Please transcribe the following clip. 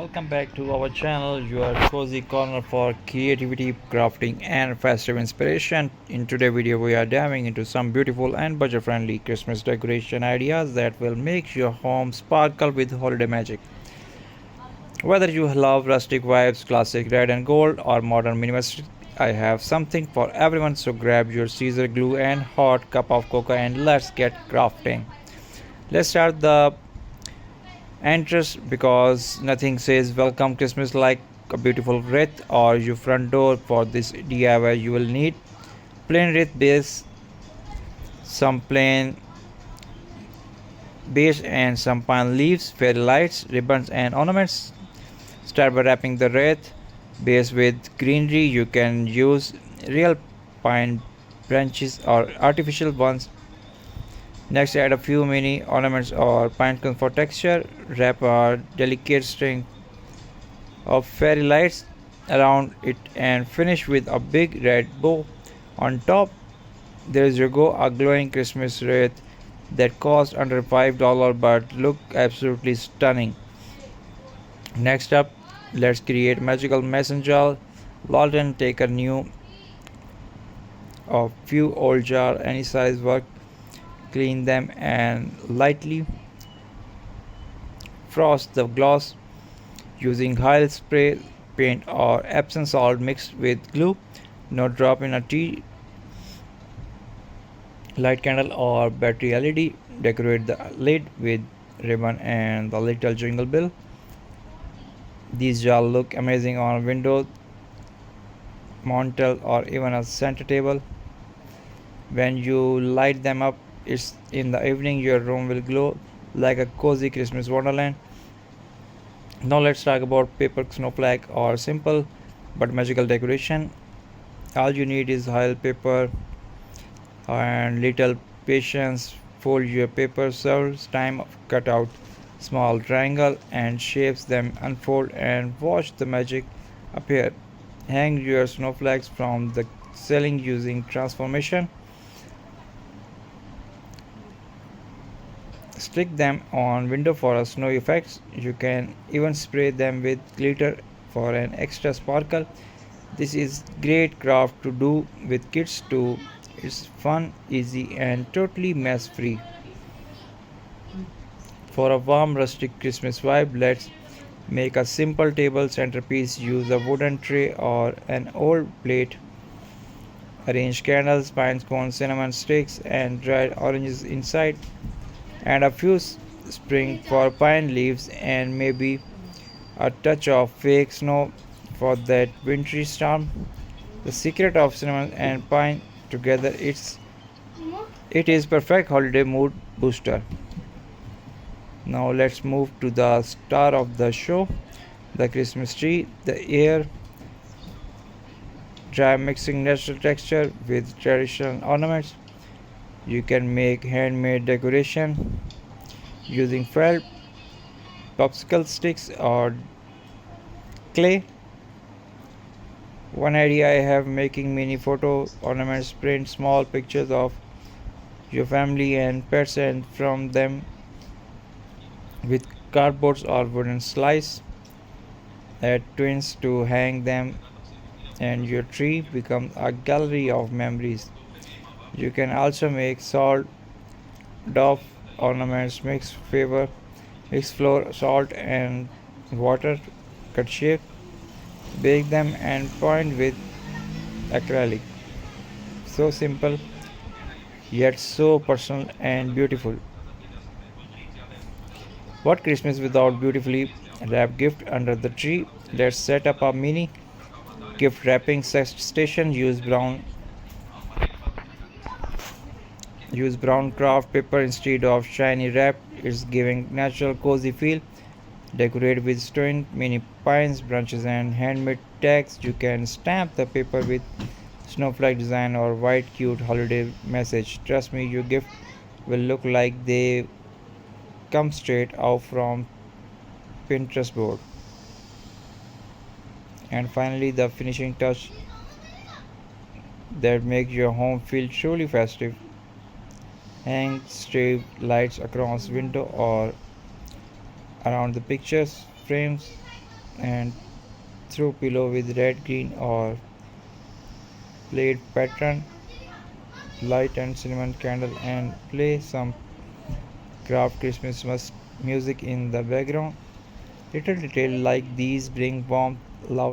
Welcome back to our channel, your cozy corner for creativity, crafting, and festive inspiration. In today's video, we are diving into some beautiful and budget-friendly Christmas decoration ideas that will make your home sparkle with holiday magic. Whether you love rustic vibes, classic red and gold, or modern minimalist, I have something for everyone. So grab your scissor glue and hot cup of cocoa and let's get crafting. Let's start the entrance because nothing says welcome Christmas like a beautiful wreath or your front door. For this DIY you will need plain wreath base, some plain base and some pine leaves, fairy lights, ribbons and ornaments. Start by wrapping the wreath base with greenery. You can use real pine branches or artificial ones. Next, add a few mini ornaments or pine cones for texture. Wrap a delicate string of fairy lights around it and finish with a big red bow on top. There you go, a glowing Christmas wreath that cost under $5 but look absolutely stunning. Next up, let's create magical messenger lantern. Take a new or few old jar, any size work, clean them and lightly frost the glass using Heil spray paint or Epsom salt mixed with glue. Now drop in a tea light candle or battery LED. Decorate the lid with ribbon and the little jingle bell. These jars look amazing on a window, mantel or even a center table. When you light them up it's in the evening, your room will glow like a cozy Christmas wonderland. Now let's talk about paper snowflake or simple but magical decoration. All you need is oil paper and little patience. Fold your paper several times, cut out small triangle and shapes them, unfold and watch the magic appear. Hang your snowflakes from the ceiling using transformation. Stick them on window for a snow effect. You can even spray them with glitter for an extra sparkle. This is great craft to do with kids too. It's fun, easy and totally mess free. For a warm rustic Christmas vibe, let's make a simple table centerpiece. Use a wooden tray or an old plate. Arrange candles, pine cones, cinnamon sticks and dried oranges inside, and a few spring for pine leaves and maybe a touch of fake snow for that wintry storm. The secret of cinnamon and pine together, it is perfect holiday mood booster. Now let's move to the star of the show, the Christmas tree. The air dry mixing natural texture with traditional ornaments. You can make handmade decoration using felt, popsicle sticks or clay. One idea I have, making mini photo ornaments. Print small pictures of your family and pets and from them with cardboards or wooden slice. Add twins to hang them and your tree becomes a gallery of memories. You can also make salt dove ornaments. Mix flour, salt and water, cut shape, bake them and point with acrylic. So simple yet so personal and beautiful. What Christmas without beautifully wrapped gift under the tree? Let's set up a mini gift wrapping station. Use brown craft paper instead of shiny wrap. It's giving natural cozy feel. Decorate with stone, mini pines, branches and handmade tags. You can stamp the paper with snowflake design or white cute holiday message. Trust me, your gift will look like they come straight out from Pinterest board. And finally, the finishing touch that makes your home feel truly festive. Hang strip lights across window or around the pictures frames. and throw pillow with red, green, or plaid pattern, light and cinnamon candle, and play some craft Christmas music in the background. Little details like these bring warmth, love,